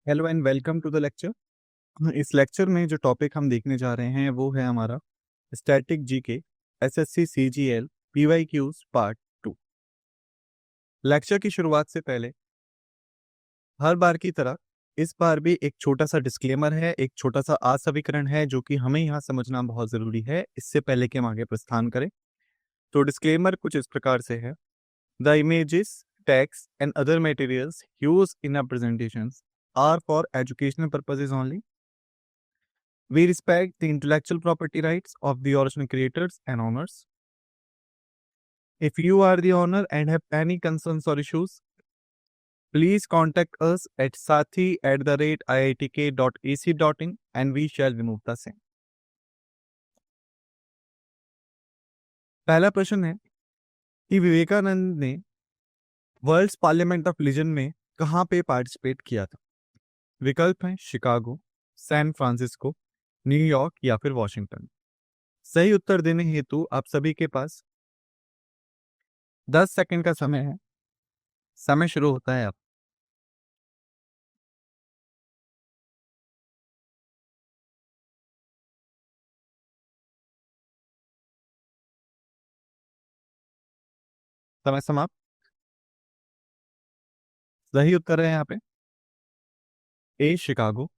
Hello and welcome to the lecture. इस lecture में जो टॉपिक हम देखने जा रहे हैं वो है हमारा static GK SSC CGL PYQs part 2। Lecture की शुरुआत से पहले हर बार की तरह इस बार भी एक छोटा सा डिस्क्लेमर है, एक छोटा सा आसवीकरण है जो कि हमें यहाँ समझना बहुत जरूरी है इससे पहले कि हम आगे प्रस्थान करें। तो डिस्क्लेमर कुछ इस प्रकार से है। The images, text and other materials use in our presentations are for educational purposes only. We respect the intellectual property rights of the original creators and owners. If you are the owner and have any concerns or issues, please contact us at sathi@iitk.ac.in and we shall remove the same. पहला प्रश्न है कि विवेकानंद ने world's parliament of religion में कहाँ पे participate किया था। विकल्प हैं शिकागो, सैन फ्रांसिस्को, न्यूयॉर्क या फिर वॉशिंगटन। सही उत्तर देने हेतु आप सभी के पास 10 सेकंड का समय है। समय शुरू होता है अब। समय समाप्त। सही उत्तर है यहाँ पे ए शिकागो।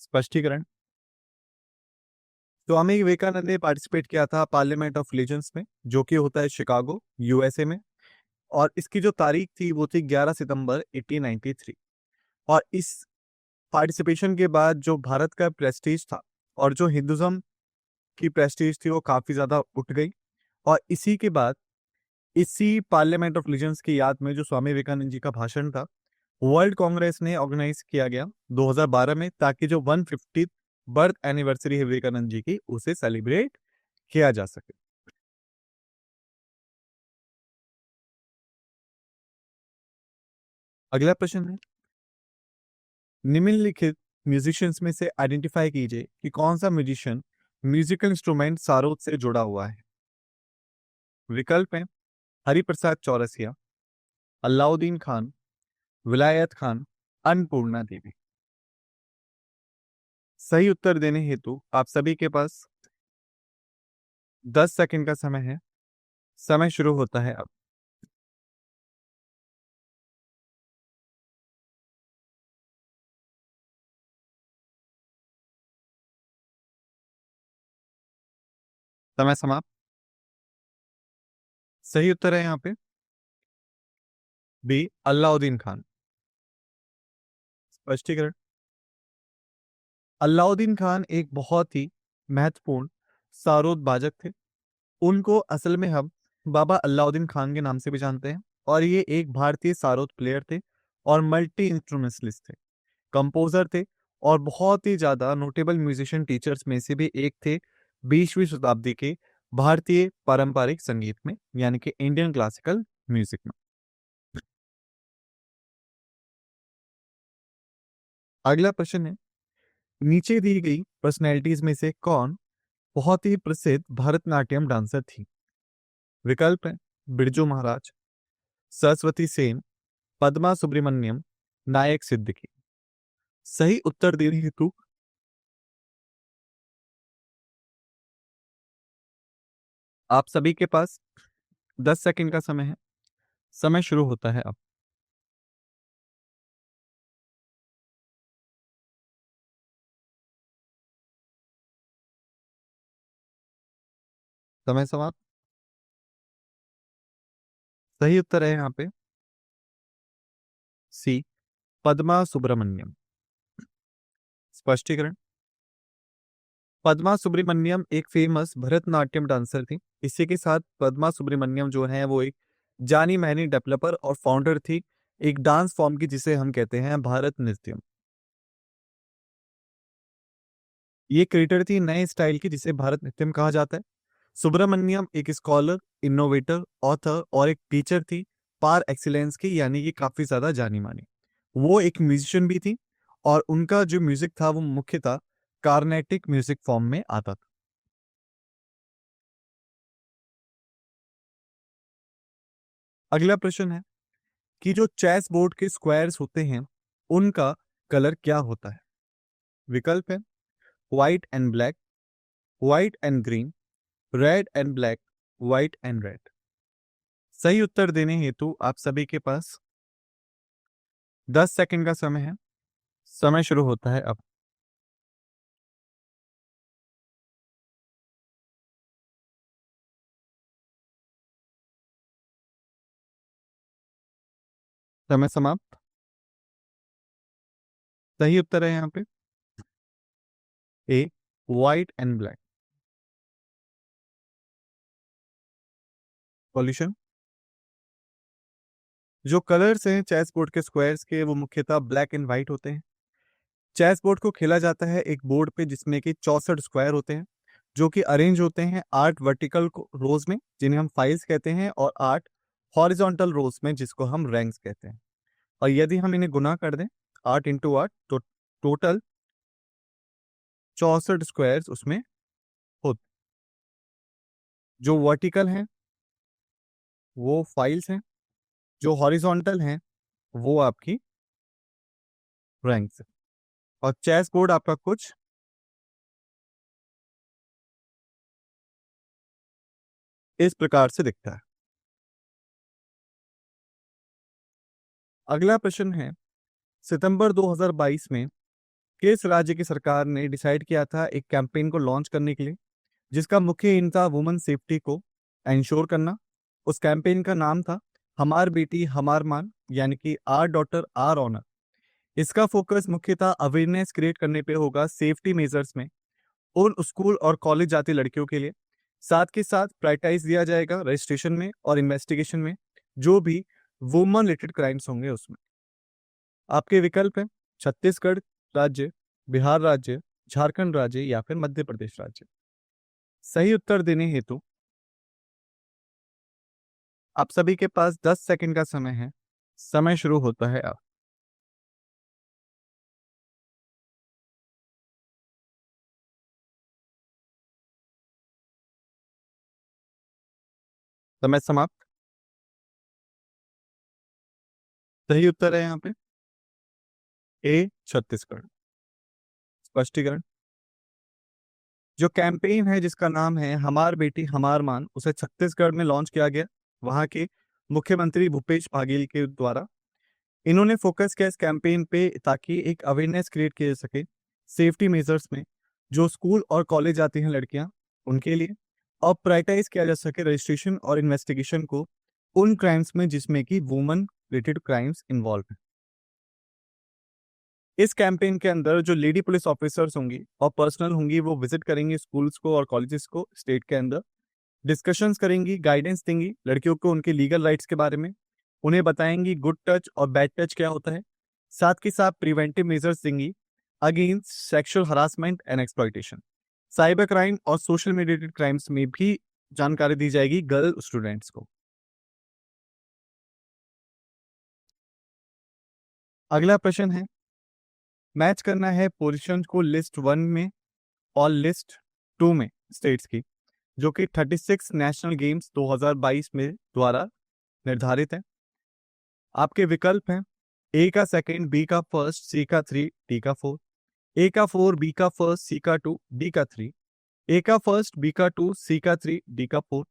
स्पष्टीकरण, स्वामी विवेकानंद ने पार्टिसिपेट किया था पार्लियामेंट ऑफ रिलीजन्स में जो कि होता है शिकागो यूएसए में, और इसकी जो तारीख थी वो थी 11 सितंबर 1893। और इस पार्टिसिपेशन के बाद जो भारत का प्रेस्टीज था और जो हिंदुज्म की प्रेस्टीज थी वो काफी ज्यादा उठ गई। और इसी के बाद इसी पार्लियामेंट ऑफ रिलीजन्स की याद में जो स्वामी विवेकानंद जी का भाषण था वर्ल्ड कांग्रेस ने ऑर्गेनाइज किया गया 2012 में, ताकि जो 150th बर्थ एनिवर्सरी है विवेकानंद जी की उसे सेलिब्रेट किया जा सके। अगला प्रश्न है, निम्नलिखित म्यूजिशियंस में से आइडेंटिफाई कीजिए कि कौन सा म्यूजिशियन म्यूजिकल इंस्ट्रूमेंट सारोद से जुड़ा हुआ है। विकल्प है हरिप्रसाद चौरसिया, अलाउद्दीन खान, विलायत खान, अन्नपूर्णा देवी। सही उत्तर देने हेतु आप सभी के पास 10 सेकंड का समय है। समय शुरू होता है अब। समय समाप्त। सही उत्तर है यहाँ पे बी अलाउद्दीन खान। स्पष्टीकरण, अलाउद्दीन खान एक बहुत ही महत्वपूर्ण सारोद बाजक थे। उनको असल में हम बाबा अलाउद्दीन खान के नाम से भी जानते हैं और ये एक भारतीय सारोद प्लेयर थे और मल्टी इंस्ट्रूमेंटलिस्ट थे, कंपोजर थे और बहुत ही ज्यादा नोटेबल म्यूजिशियन टीचर्स में से भी एक थे 20वीं शताब्दी के भारतीय पारंपरिक संगीत में, यानी कि इंडियन क्लासिकल म्यूजिक में। अगला प्रश्न है, नीचे दी गई पर्सनैलिटीज में से कौन बहुत ही प्रसिद्ध भरतनाट्यम डांसर थी। विकल्प है बिरजू महाराज, सरस्वती सेन, पद्मा सुब्रमण्यम, नायक सिद्दीकी। सही उत्तर देने हेतु आप सभी के पास 10 सेकंड का समय है। समय शुरू होता है अब। समय समाप्त। सही उत्तर है यहाँ पे सी पद्मा सुब्रमण्यम। स्पष्टीकरण, पद्मा सुब्रमण्यम एक फेमस भरतनाट्यम डांसर थी। इसी के साथ पद्मा सुब्रमण्यम जो है वो एक जानी मानी डेवलपर और फाउंडर थी एक डांस फॉर्म की जिसे हम कहते हैं भारत नृत्यम। ये क्रिएटर थी नए स्टाइल की जिसे भारत नृत्यम कहा जाता है। सुब्रमण्यम एक स्कॉलर, इनोवेटर, ऑथर और एक टीचर थी पार एक्सीलेंस की, यानी कि काफी ज्यादा जानी मानी। वो एक म्यूजिशियन भी थी और उनका जो म्यूजिक था वो मुख्यतः कार्नेटिक म्यूजिक फॉर्म में आता था। अगला प्रश्न है कि जो चेस बोर्ड के स्क्वायर्स होते हैं उनका कलर क्या होता है? विकल्प है white and black, white and green, red and black, white and red. सही उत्तर देने हेतु आप सभी के पास 10 सेकंड का समय है। समय शुरू होता है अब। समय समाप्त। सही उत्तर है यहाँ पे ए, व्हाइट एंड ब्लैक। सॉल्यूशन। जो कलर्स हैं चेस बोर्ड के स्क्वायर्स के, वो मुख्यतः ब्लैक एंड व्हाइट होते हैं। चेस बोर्ड को खेला जाता है एक बोर्ड पे जिसमें कि 64 स्क्वायर होते हैं, जो कि अरेंज होते हैं 8 वर्टिकल रोज में, जिन्हें हम फाइल्स कहते हैं, और 8 हॉरिजॉन्टल रोज में, जिसको हम रैंक्स कहते हैं। और यदि हम इन्हें गुना कर दें 8 × 8, तो टोटल 64 स्क्वायर्स उसमें होते। जो वर्टिकल हैं वो फाइल्स हैं, जो हॉरिजॉन्टल हैं वो आपकी रैंक्स है। और चेस बोर्ड आपका कुछ इस प्रकार से दिखता है। अगला प्रश्न है, सितंबर 2022 में किस राज्य की सरकार ने डिसाइड किया था एक कैंपेन को लॉन्च करने के लिए, जिसका मुख्य एम था वुमेन सेफ्टी को इंश्योर करना। उस कैंपेन का नाम था हमार बेटी हमार मान, यानी कि आर डॉटर आर ऑनर। इसका फोकस मुख्यतः अवेयरनेस क्रिएट करने पे होगा सेफ्टी मेजर्स में उन स्कूल और कॉलेज जाती लड़कियों के लिए। साथ के साथ प्रायोरिटाइज दिया जाएगा रजिस्ट्रेशन में और इन्वेस्टिगेशन में जो भी वुमन रिलेटेड क्राइम्स होंगे उसमें। आपके विकल्प हैं छत्तीसगढ़ राज्य, बिहार राज्य, झारखंड राज्य या फिर मध्य प्रदेश राज्य। सही उत्तर देने हेतु आप सभी के पास 10 सेकंड का समय है। समय शुरू होता है अब। समय समाप्त। सही उत्तर है यहाँ पे ए, छत्तीसगढ़। स्पष्टीकरण। जो कैंपेन है जिसका नाम है हमार बेटी हमार मान, उसे छत्तीसगढ़ में लॉन्च किया गया, वहां के मुख्यमंत्री भूपेश बघेल के द्वारा। इन्होंने फोकस किया इस कैंपेन पे ताकि एक अवेयरनेस क्रिएट किया जा सके सेफ्टी मेजर्स में जो स्कूल और कॉलेज जाती हैं लड़कियां उनके लिए, और प्रायोरिटाइज किया जा सके रजिस्ट्रेशन और इन्वेस्टिगेशन को उन क्राइम्स में जिसमें कि वुमन रिलेटेड क्राइम्स इन्वॉल्व हैं। इस कैंपेन के अंदर जो लेडी पुलिस ऑफिसर्स होंगी और पर्सनल होंगी वो विजिट करेंगे स्कूल्स को और कॉलेजेस को स्टेट के अंदर, डिस्कशंस करेंगी, गाइडेंस देंगी लड़कियों को उनके लीगल राइट्स के बारे में, उन्हें बताएंगी गुड टच और बैड टच क्या होता है। साथ के साथ प्रिवेंटिव मेजर्स देंगी against sexual harassment and exploitation. Cyber crime और सोशल मीडिया क्राइम्स में भी जानकारी दी जाएगी गर्ल स्टूडेंट्स को। अगला प्रश्न है, मैच करना है पोजीशन को लिस्ट 1 में और लिस्ट 2 में स्टेट्स की, जो कि 36 नेशनल गेम्स 2022 में द्वारा निर्धारित है। आपके विकल्प हैं ए का सेकंड, बी का फर्स्ट, सी का 3, डी का 4। ए का 4, बी का फर्स्ट, सी का 2, डी का 3। ए का फर्स्ट, बी का 2, सी का 3, डी का 4।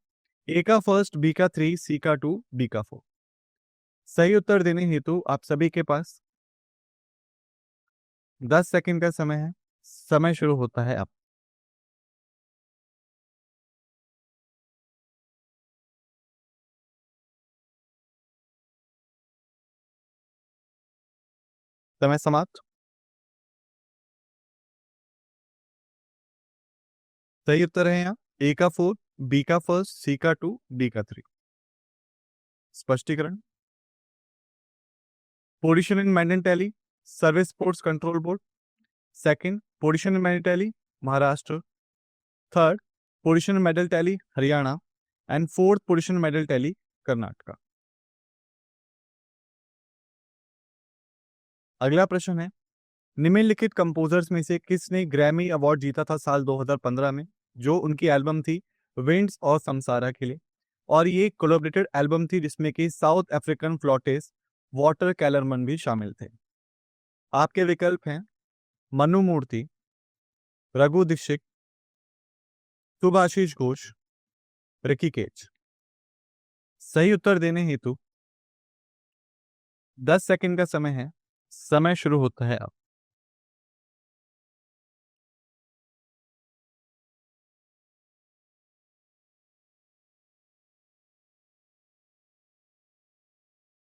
ए का फर्स्ट, बी का 3, सी का 2, डी का 4। सही उत्तर देने हेतु आप सभी के पास 10 सेकंड का समय है। समय शुरू होता है अब। समय समाप्त। सही उत्तर है यहाँ ए का 4, बी का फर्स्ट, सी का 2, डी का 3। स्पष्टीकरण। Position in medal tally service sports control board. Second, position in medal tally Maharashtra. Third, position medal tally Haryana. And fourth position medal tally Karnataka. अगला प्रश्न है, निम्नलिखित कंपोजर्स में से किसने ग्रैमी अवार्ड जीता था साल 2015 में, जो उनकी एल्बम थी विंड्स और समसारा के लिए। और ये कोलैबोरेटेड एल्बम थी जिसमें कि साउथ अफ्रीकन फ्लॉटेस वाटर कैलरमन भी शामिल थे। आपके विकल्प हैं मनु मूर्ति, रघु दीक्षित, सुभाषिष घोष, रिकी केज। सही उत्तर देने हेतु 10 सेकंड का समय है। समय शुरू होता है अब।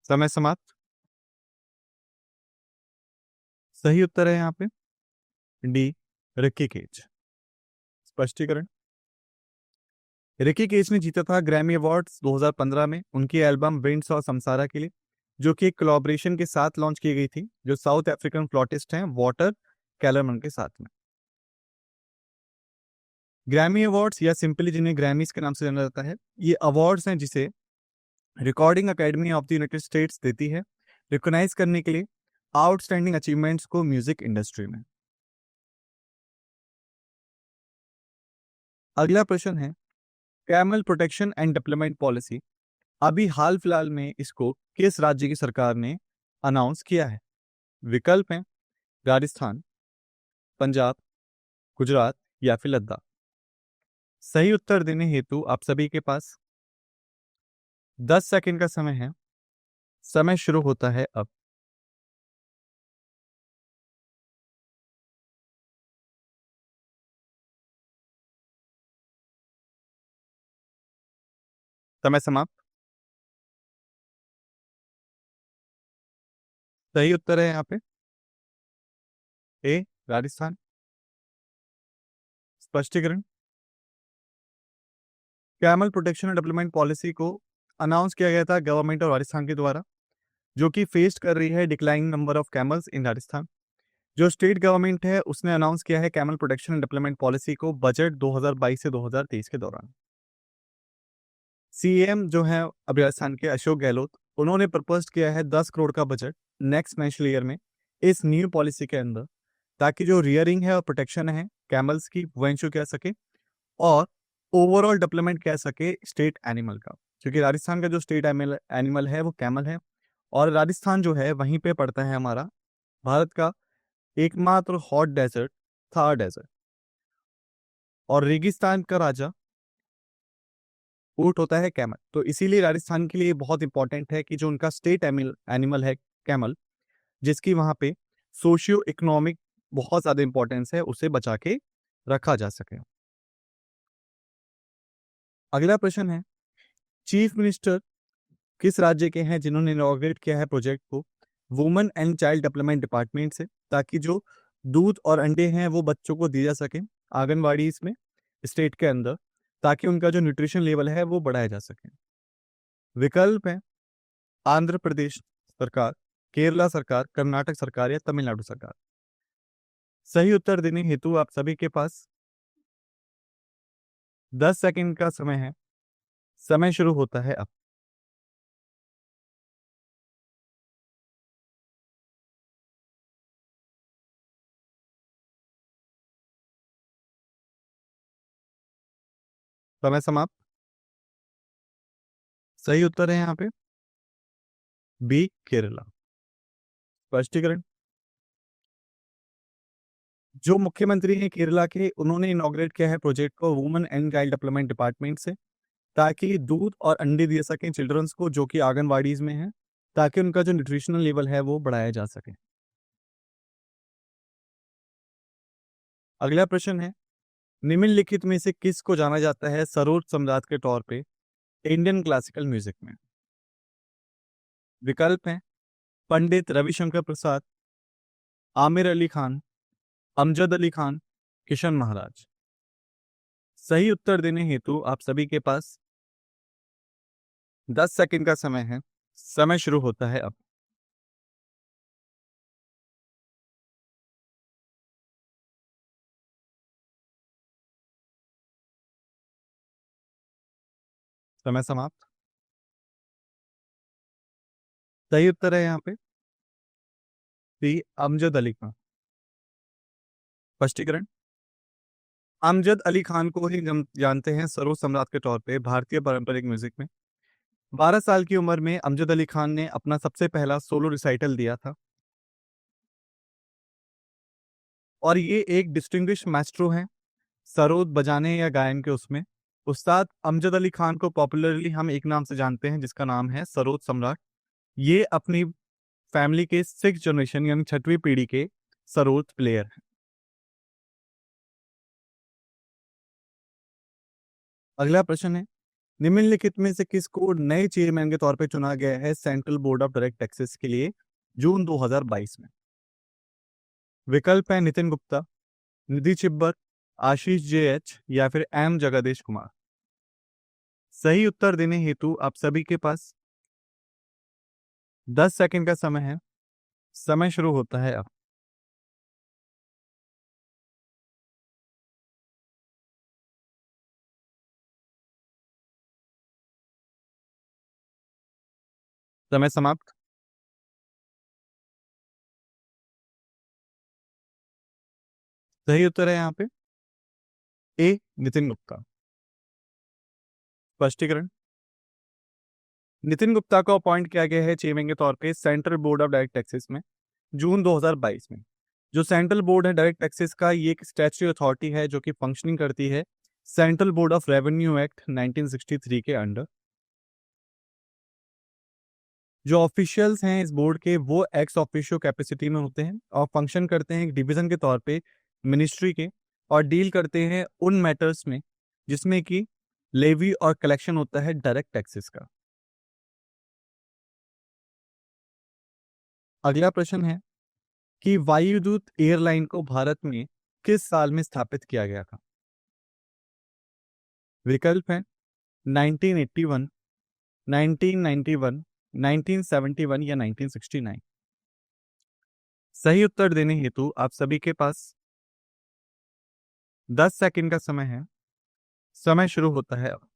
समय समाप्त। सही उत्तर है यहाँ पे डी, रिकी केज। स्पष्टीकरण। रिकी केज ने जीता था ग्रैमी अवार्ड्स 2015 में उनकी एल्बम विंड्स और समसारा के लिए, जो कि एक कोलैबोरेशन के साथ लॉन्च की गई थी, जो साउथ अफ्रीकन फ्लॉटिस्ट हैं वॉटर कैलरमन के साथ में। ग्रैमी अवार्ड्स या सिंपली जिन्हें ग्रैमीज के नाम से जाना जाता है, ये अवार्ड्स हैं जिसे recording academy of the United states देती है रिकॉग्नाइज करने के लिए आउटस्टैंडिंग अचीवमेंट्स को म्यूजिक इंडस्ट्री में। अगला प्रश्न है camel protection and development policy, अभी हाल फिलहाल में इसको किस राज्य की सरकार ने अनाउंस किया है? विकल्प हैं राजस्थान, पंजाब, गुजरात या फिर लद्दाख। सही उत्तर देने हेतु आप सभी के पास 10 सेकंड का समय है। समय शुरू होता है अब। समय समाप्त। सही उत्तर है यहाँ पे ए, राजस्थान। स्पष्टीकरण। Camel protection and development policy को अनाउंस किया गया था गवर्नमेंट ऑफ राजस्थान के द्वारा, जो कि फेस कर रही है डिक्लाइनिंग नंबर ऑफ कैमल्स इन राजस्थान। जो स्टेट गवर्नमेंट है उसने अनाउंस किया है camel protection and development policy को बजट 2022 से 2023 के दौरान। सीएम जो है अब राजस्थान के अशोक गहलोत, उन्होंने प्रपोज किया है 10 करोड़ का बजट नेक्स्ट फाइनेंशियल ईयर में इस न्यू पॉलिसी के अंदर, ताकि जो रियरिंग है और प्रोटेक्शन है कैमल्स की वो इंश्योर किया सके और ओवरऑल डेवलपमेंट कह सके स्टेट एनिमल का, क्योंकि राजस्थान का जो स्टेट एनिमल है वो कैमल है और राजस्थान जो है वहीं पे पड़ता है हमारा भारत का एकमात्र हॉट डेजर्ट थार डेजर्ट, और रेगिस्तान का राजा ऊंट होता है कैमल। तो इसीलिए राजस्थान के लिए बहुत इंपॉर्टेंट है कि जो उनका स्टेट एनिमल है कैमल, जिसकी वहां पे सोशियो इकोनॉमिक बहुत ज्यादा इंपॉर्टेंस है, उसे बचा के रखा जा सके। अगला प्रश्न है चीफ मिनिस्टर किस राज्य के हैं जिन्होंने इनॉग्रेट किया है प्रोजेक्ट को women and child development department से, ताकि जो दूध और अंडे हैं वो बच्चों को दिए जा सके आंगनवाड़ी इसमें स्टेट के अंदर, ताकि उनका जो न्यूट्रिशन लेवल है वो बढ़ाया जा सके। विकल्प है आंध्र प्रदेश सरकार, केरला सरकार, कर्नाटक सरकार या तमिलनाडु सरकार। सही उत्तर देने हेतु आप सभी के पास 10 सेकंड का समय है। समय शुरू होता है अब। समय समाप्त। सही उत्तर है यहाँ पे बी, केरला। स्पष्टीकरण। जो मुख्यमंत्री हैं केरला के, उन्होंने इनॉग्रेट किया है प्रोजेक्ट को women and child development department से, ताकि दूध और अंडे दिए सकें चिल्ड्रंस को जो कि आंगनवाड़ीज में हैं, ताकि उनका जो न्यूट्रिशनल लेवल है वो बढ़ाया जा सके। अगला प्रश्न है निम्नलिखित में से किसको जाना जाता है सरोद सम्राट के तौर पे इंडियन क्लासिकल म्यूजिक में? विकल्प हैं पंडित रविशंकर प्रसाद, आमिर अली खान, अमजद अली खान, किशन महाराज। सही उत्तर देने हेतु आप सभी के पास 10 सेकंड का समय है। समय शुरू होता है अब। समय समाप्त। सही उत्तर है यहाँ पे सी, अमजद अली खान। स्पष्टीकरण। अमजद अली खान को ही हम जानते हैं सरोद सम्राट के तौर पे भारतीय पारंपरिक म्यूजिक में। 12 साल की उम्र में अमजद अली खान ने अपना सबसे पहला सोलो रिसाइटल दिया था। और ये एक डिस्टिंग्विश मास्ट्रो हैं सरोद बजाने या गायन के उसमें। उस्ताद अमजद अली खान को पॉपुलरली हम एक नाम से जानते हैं जिसका नाम है सरोद सम्राट। ये अपनी फैमिली के 6th जनरेशन यानी 6वीं पीढ़ी के सरोद प्लेयर हैं। अगला प्रश्न है, निम्नलिखित में से किसको नए चेयरमैन के तौर पे चुना गया है central board of direct taxes के लिए जून 2022 में? विकल्प है नितिन गुप्ता, निधि चिब्बर, आशीष जे एच या फिर एम जगदीश कुमार। सही उत्तर देने हेतु आप सभी के पास 10 सेकंड का समय है। समय शुरू होता है अब। समय समाप्त। सही उत्तर है यहाँ पे ए नितिन गुप्ता। स्पष्टीकरण, नितिन गुप्ता को अपॉइंट किया गया है चेयरमैन के तौर पे central board of direct taxes में जून 2022 में। जो सेंट्रल बोर्ड है डायरेक्ट टैक्सेस का, ये एक स्टैट्यूटरी अथॉरिटी है जो कि फंक्शनिंग करती है central board of revenue act 1963 के अंडर। जो ऑफिशियल्स हैं इस बोर्ड के वो एक्स ऑफिशियो कैपेसिटी में होते हैं और फंक्शन करते हैं एक डिवीजन के तौर पे मिनिस्ट्री के, और डील करते हैं उन मैटर्स में जिसमें कि लेवी और कलेक्शन होता है डायरेक्ट टैक्सेस का। अगला प्रश्न है कि वायुदूत एयरलाइन को भारत में किस साल में स्थापित किया गया था? विकल्प है 1981, 1991, 1971 या 1969। सही उत्तर देने हेतु आप सभी के पास 10 सेकंड का समय है। समय शुरू होता है अब।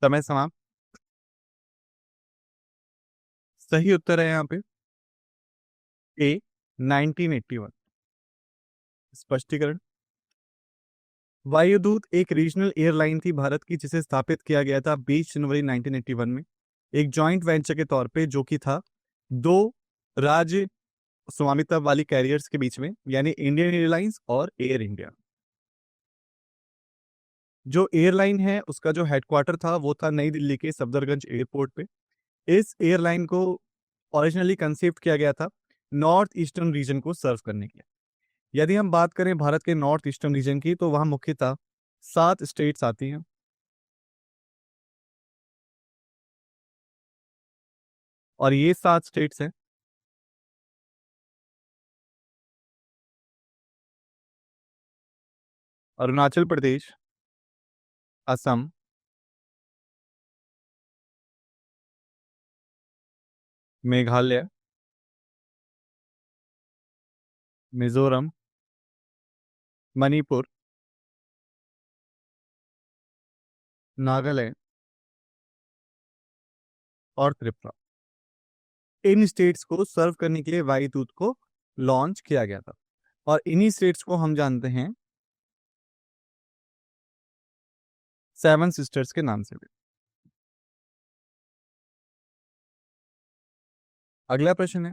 समय समाप्त। सही उत्तर है यहाँ पे ए 1981। स्पष्टीकरण, वायुदूत एक रीजनल एयरलाइन थी भारत की जिसे स्थापित किया गया था 20 जनवरी 1981 में एक जॉइंट वेंचर के तौर पे, जो कि था दो राज्य स्वामित्व वाली कैरियर्स के बीच में, यानी इंडियन एयरलाइंस और एयर इंडिया। जो एयरलाइन है उसका जो हेडक्वार्टर था वो था नई दिल्ली के सफदरगंज एयरपोर्ट पे। इस एयरलाइन को ओरिजिनली कंसीव किया गया था नॉर्थ ईस्टर्न रीजन को सर्व करने के लिए। यदि हम बात करें भारत के नॉर्थ ईस्टर्न रीजन की तो वहां मुख्यतः 7 स्टेट्स आती हैं। और ये 7 स्टेट्स हैं अरुणाचल प्रदेश, असम, मेघालय, मिजोरम, मणिपुर, नागालैंड और त्रिपुरा। इन स्टेट्स को सर्व करने के लिए वायुदूत को लॉन्च किया गया था और इन्हीं स्टेट्स को हम जानते हैं 7 सिस्टर्स के नाम से भी। अगला प्रश्न है,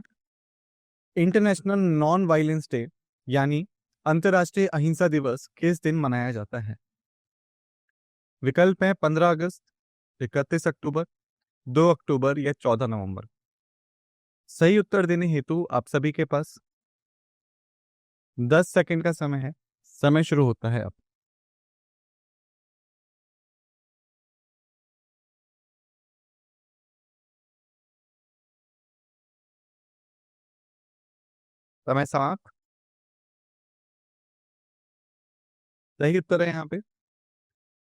इंटरनेशनल नॉन वायलेंस डे यानी अंतर्राष्ट्रीय अहिंसा दिवस किस दिन मनाया जाता है? विकल्प है 15 अगस्त, 31 अक्टूबर, 2 अक्टूबर या 14 नवंबर। सही उत्तर देने हेतु आप सभी के पास 10 सेकंड का समय है। समय शुरू होता है अब। समय समाप्त। सही उत्तर है यहाँ पे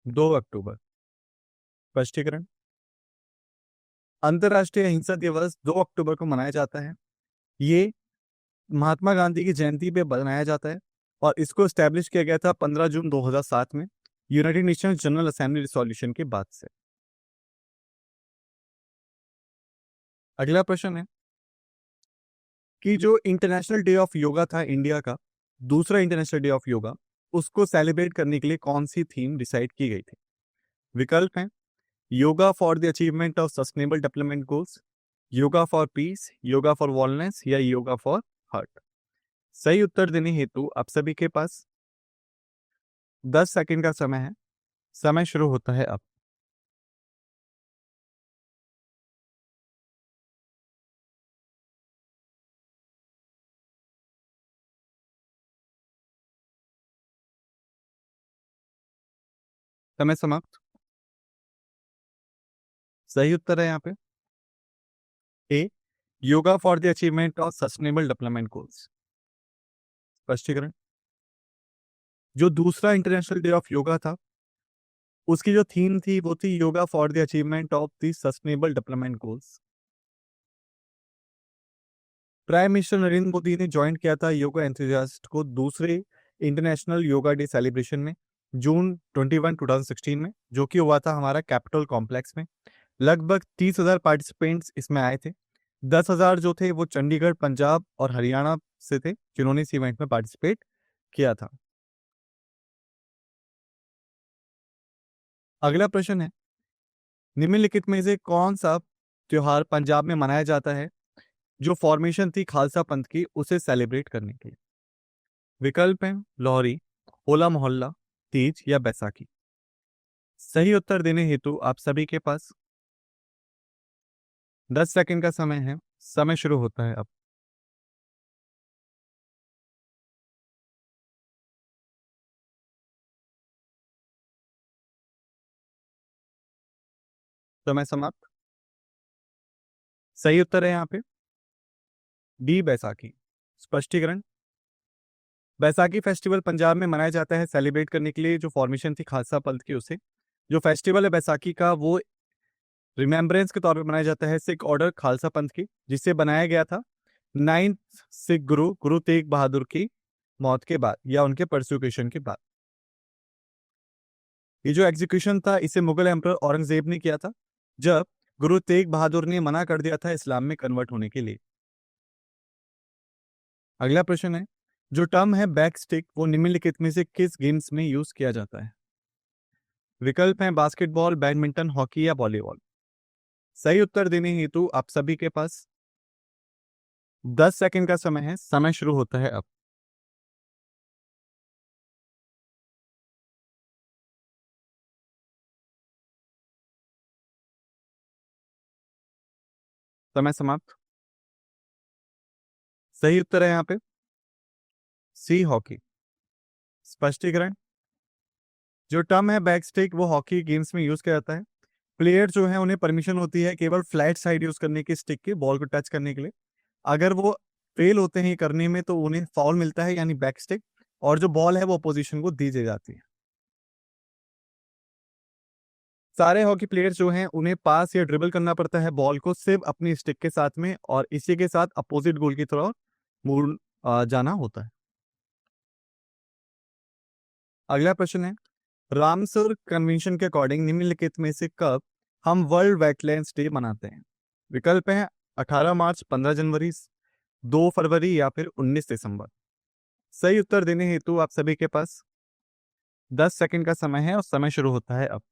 2 अक्टूबर। स्पष्टीकरण, अंतर्राष्ट्रीय अहिंसा दिवस 2 अक्टूबर को मनाया जाता है। ये महात्मा गांधी की जयंती पे बनाया जाता है और इसको स्टैब्लिश किया गया था 15 जून 2007 में United Nations general assembly resolution के बाद से। अगला प्रश्न है कि जो इंटरनेशनल डे ऑफ योगा था इंडिया का, दूसरा इंटरनेशनल डे ऑफ योगा, उसको सेलिब्रेट करने के लिए कौन सी थीम डिसाइड की गई थी? विकल्प हैं yoga for the achievement of sustainable development goals, yoga for peace, yoga for wellness या योगा फॉर हार्ट। सही उत्तर देने हेतु आप सभी के पास 10 सेकंड का समय है। समय शुरू होता है अब। समय समाप्त। सही उत्तर है यहाँ पे A, yoga for the achievement of sustainable development goals. स्पष्टीकरण, जो दूसरा इंटरनेशनल डे ऑफ योगा था उसकी जो थीम थी वो थी yoga for the achievement of the sustainable development goals. Prime minister Narendra Modi ने ज्वाइन किया था योगा एंथुजियास्ट को दूसरे इंटरनेशनल योगा डे सेलिब्रेशन में जून 21 2016 में, जो कि हुआ था हमारा कैपिटल कॉम्प्लेक्स में। लगभग 30,000 पार्टिसिपेंट्स इसमें आए थे। 10,000 जो थे वो चंडीगढ़, पंजाब और हरियाणा से थे जिन्होंने इस इवेंट में पार्टिसिपेट किया था। अगला प्रश्न है, निम्नलिखित में से कौन सा त्योहार पंजाब में मनाया जाता है जो फॉर्मेशन थी खालसा पंथ की उसे सेलिब्रेट करने के लिए? विकल्प हैं लोहरी, होला मोहल्ला, तीज या बैसाखी। सही उत्तर देने हेतु आप सभी के पास 10 सेकंड का समय है। समय शुरू होता है अब। समय समाप्त। सही उत्तर है यहाँ पे डी, बैसाखी। स्पष्टीकरण, बैसाखी फेस्टिवल पंजाब में मनाया जाता है सेलिब्रेट करने के लिए जो फॉर्मेशन थी खालसा पंथ की उसे। जो फेस्टिवल है बैसाखी का वो रिमेम्बरेंस के तौर पे मनाया जाता है सिख ऑर्डर खालसा पंथ की, जिसे बनाया गया था 9th सिख गुरु गुरु तेग बहादुर की मौत के बाद या उनके परसिक्यूशन के बाद। ये जो एग्जीक्यूशन था इसे मुगल एम्परर औरंगजेब ने किया था जब गुरु तेग बहादुर ने मना कर दिया था इस्लाम में कन्वर्ट होने के लिए। अगला प्रश्न है, जो टर्म है बैक स्टिक वो निम्नलिखित में से किस गेम्स में यूज किया जाता है? विकल्प हैं बास्केटबॉल, बैडमिंटन, हॉकी या वॉलीबॉल। सही उत्तर देने हेतु आप सभी के पास 10 सेकंड का समय है। समय शुरू होता है अब। समय समाप्त। सही उत्तर है यहाँ पे सी, हॉकी। स्पष्टीकरण, जो टर्म है बैकस्टिक वो हॉकी गेम्स में यूज किया जाता है। प्लेयर जो है उन्हें परमिशन होती है केवल फ्लैट साइड यूज करने की स्टिक के बॉल को टच करने के लिए। अगर वो फेल होते हैं ये करने में तो उन्हें फाउल मिलता है यानी बैकस्टिक, और जो बॉल है वो अपोजिशन को दी जाती है। सारे हॉकी प्लेयर्स जो हैं उन्हें पास या ड्रिबल करना पड़ता है बॉल को सिर्फ अपनी स्टिक के साथ में, और इसी के साथ अपोजिट गोल की तरफ मुड़ जाना होता है। अगला प्रश्न है, रामसर कन्वेंशन के अकॉर्डिंग निम्नलिखित में से कब हम वर्ल्ड वेटलैंड्स डे मनाते हैं? विकल्प हैं 18 मार्च, 15 जनवरी, 2 फरवरी या फिर 19 दिसंबर। सही उत्तर देने हेतु आप सभी के पास 10 सेकंड का समय है और समय शुरू होता है अब।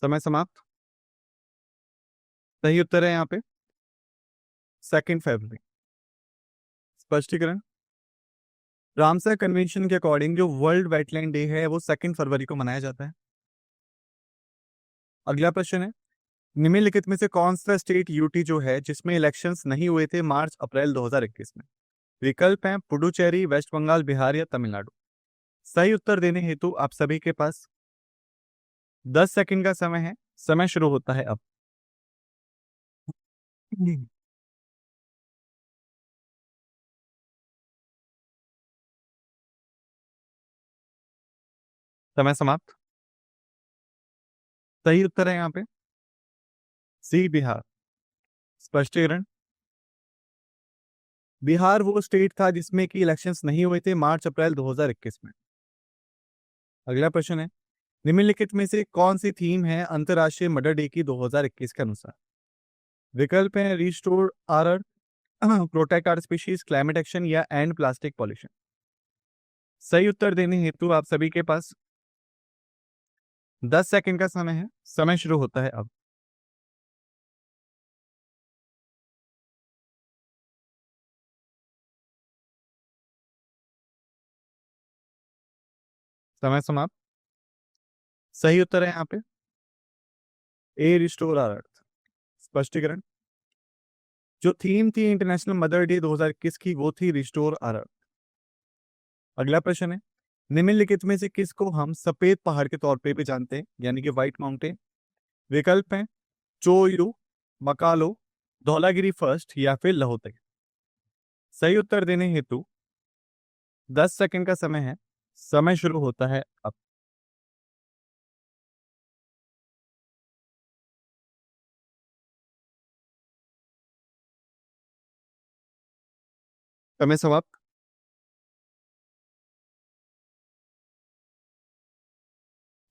समय समाप्त। सही उत्तर है यहाँ पे 2 फरवरी। स्पष्टीकरण, रामसर कन्वेंशन के अकॉर्डिंग जो वर्ल्ड वेटलैंड डे है वो 2 फरवरी को मनाया जाता है। अगला प्रश्न है, निम्नलिखित में से कौन सा स्टेट यूटी जो है जिसमें इलेक्शंस नहीं हुए थे मार्च अप्रैल 2021 में? विकल्प हैं पुडुचेरी, वेस्ट बंगाल, बिहार या तमिलनाडु। सही उत्तर देने हेतु आप सभी के पास 10 सेकंड का समय है। समय शुरू होता है अब। समय समाप्त। सही उत्तर है यहाँ पे सी, बिहार। स्पष्टीकरण, बिहार वो स्टेट था जिसमें कि इलेक्शंस नहीं हुए थे मार्च अप्रैल 2021 में। अगला प्रश्न है, निम्नलिखित में से कौन सी थीम है अंतर्राष्ट्रीय मदर डे की 2021 के अनुसार? विकल्प है restore our, protect our species, climate action या एंड प्लास्टिक पॉल्यूशन। सही उत्तर देने हेतु आप सभी के पास 10 सेकंड का समय है। समय शुरू होता है अब। समय समाप्त। सही उत्तर है यहाँ पे ए, रिस्टोर आवर अर्थ। स्पष्टीकरण, जो थीम थी इंटरनेशनल मदर डे 2021 की, वो थी रिस्टोर आवर अर्थ। अगला प्रश्न है, निम्नलिखित में से किसको हम सफेद पहाड़ के तौर पे भी जानते हैं, यानी कि व्हाइट माउंटेन? विकल्प है चोयू, मकालो, धौलागिरी फर्स्ट या फिर लाहौल। सही उत्तर देने हेतु 10 सेकंड का समय है। समय शुरू होता है अब। समय समाप्त।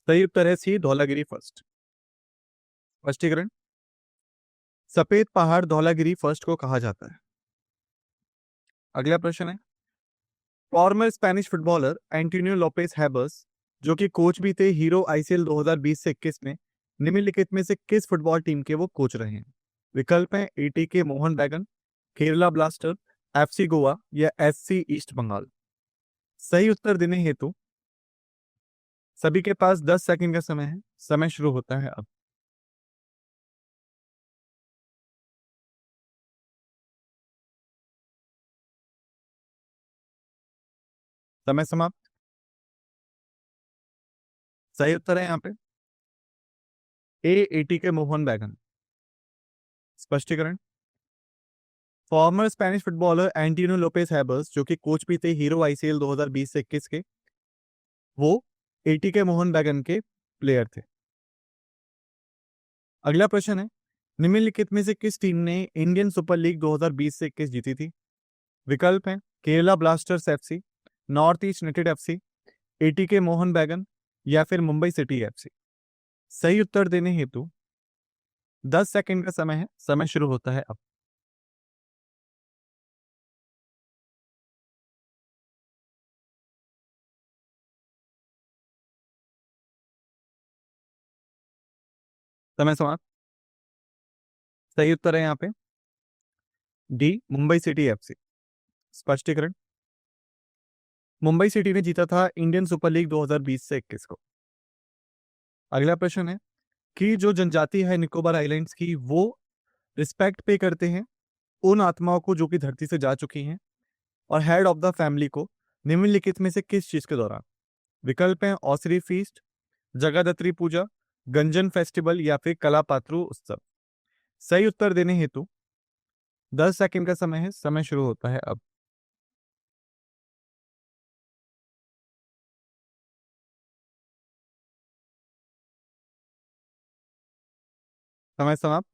सही उत्तर है सी, धौलागिरी फर्स्ट। स्पष्टीकरण, सफेद पहाड़ धौलागिरी फर्स्ट को कहा जाता है। अगला प्रश्न है, former Spanish footballer Antonio Lopez Habas, जो कि कोच भी थे हीरो आईसीएल 2020 से 21 में, निम्नलिखित में से किस फुटबॉल टीम के वो कोच रहे हैं? विकल्प है एटीके मोहन बैगन, केरला ब्लास्टर, एफसी गोवा या एससी ईस्ट बंगाल। सही उत्तर देने हेतु सभी के पास 10 सेकंड का समय है। समय शुरू होता है अब। समय समाप्त। सही उत्तर है यहाँ पे ए, एटीके मोहन बैगन। स्पष्टीकरण, former Spanish footballer Antonio Lopez Habas, जो कि कोच भी थे हीरो आईसीएल 2020 से 21 के, वो एटीके मोहन बैगन के प्लेयर थे। अगला प्रश्न है, निम्नलिखित में से किस टीम ने इंडियन सुपर लीग 2020 से 21 जीती थी? विकल्प है Kerala blasters FC, north east United FC, ATK Mohun बैगन या फिर मुंबई सिटी एफसी। सही उत्तर देने हेतु 10 सेकंड का समय है। समय शुरू होता है अब। समय समाप्त। सही उत्तर है यहाँ पे डी, मुंबई सिटी एफसी। स्पष्टीकरण, मुंबई सिटी ने जीता था इंडियन सुपर लीग 2020 से 21 को। अगला प्रश्न है कि जो जनजाति है निकोबार आइलैंड्स की, वो रिस्पेक्ट पे करते हैं उन आत्माओं को जो कि धरती से जा चुकी हैं, और हेड ऑफ द फैमिली को निम्नलिखित में से किस चीज के दौरान? विकल्प है औसरी फीस्ट, जगाधत्री पूजा, गंजन फेस्टिवल या फिर कलापात्रू उत्सव। सही उत्तर देने हेतु 10 सेकंड का समय है। समय शुरू होता है अब। समय समाप्त।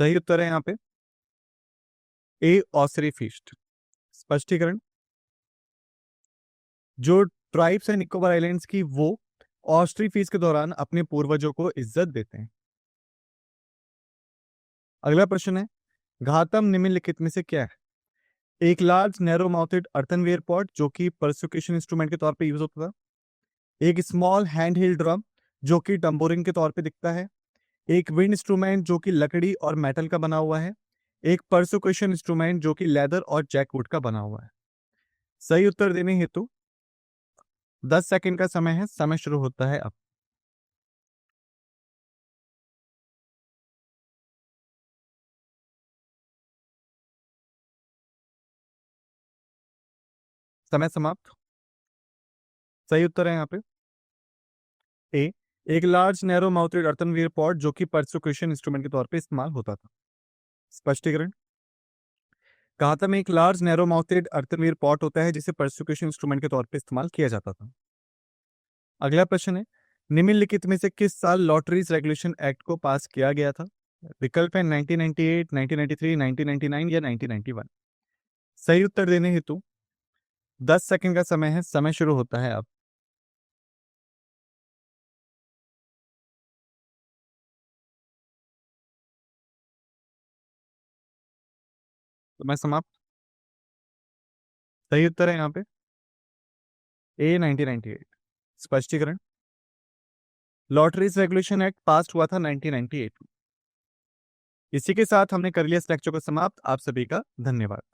सही उत्तर है यहाँ पे ए, औसरी फीस्ट। स्पष्टीकरण, जो ट्राइब्स है निकोबार आइलैंड्स की, वो ऑस्ट्री फीस्ट के दौरान अपने पूर्वजों को इज्जत देते हैं। अगला प्रश्न है, घातम निम्नलिखित में से क्या है? एक लार्ज नैरो माउथेड अर्थनवेयर पॉट, जो कि परक्यूशन इंस्ट्रूमेंट के तौर पे यूज होता था। एक स्मॉल हैंड हिल्ड ड्रम, जो कि टम्बोरिन के तौर पे दिखता है। एक विंड इंस्ट्रूमेंट, जो कि लकड़ी और मेटल का बना हुआ है। एक परक्यूशन इंस्ट्रूमेंट, जो कि लेदर और जैकवुड का बना हुआ है। सही उत्तर देने हेतु 10 सेकंड का समय है। समय शुरू होता है अब। समय समाप्त। सही उत्तर है यहाँ पे ए, एक लार्ज नैरो माउथेड अर्थनवेयर पॉट, जो कि परक्यूशन इंस्ट्रूमेंट के तौर पे इस्तेमाल होता था। स्पष्टीकरण, कहा में एक लार्ज नैरो माउथेड अर्थनवेयर पॉट होता है जिसे परक्यूशन इंस्ट्रूमेंट के तौर पे इस्तेमाल किया जाता था। अगला प्रश्न है, निम्नलिखित में से किस साल लॉटरीज रेगुलेशन एक्ट को पास किया गया था? विकल्प है 1998, 1993, 1999 या 1991। सही उत्तर देने हेतु 10 सेकंड का समय है। समय शुरू होता है अब। तो मैं समाप्त। सही उत्तर है यहाँ पे ए 1998। स्पष्टीकरण, लॉटरीज रेगुलेशन एक्ट पास हुआ था 1998 में। इसी के साथ हमने कर लिया इस लेक्चर को समाप्त। आप सभी का धन्यवाद।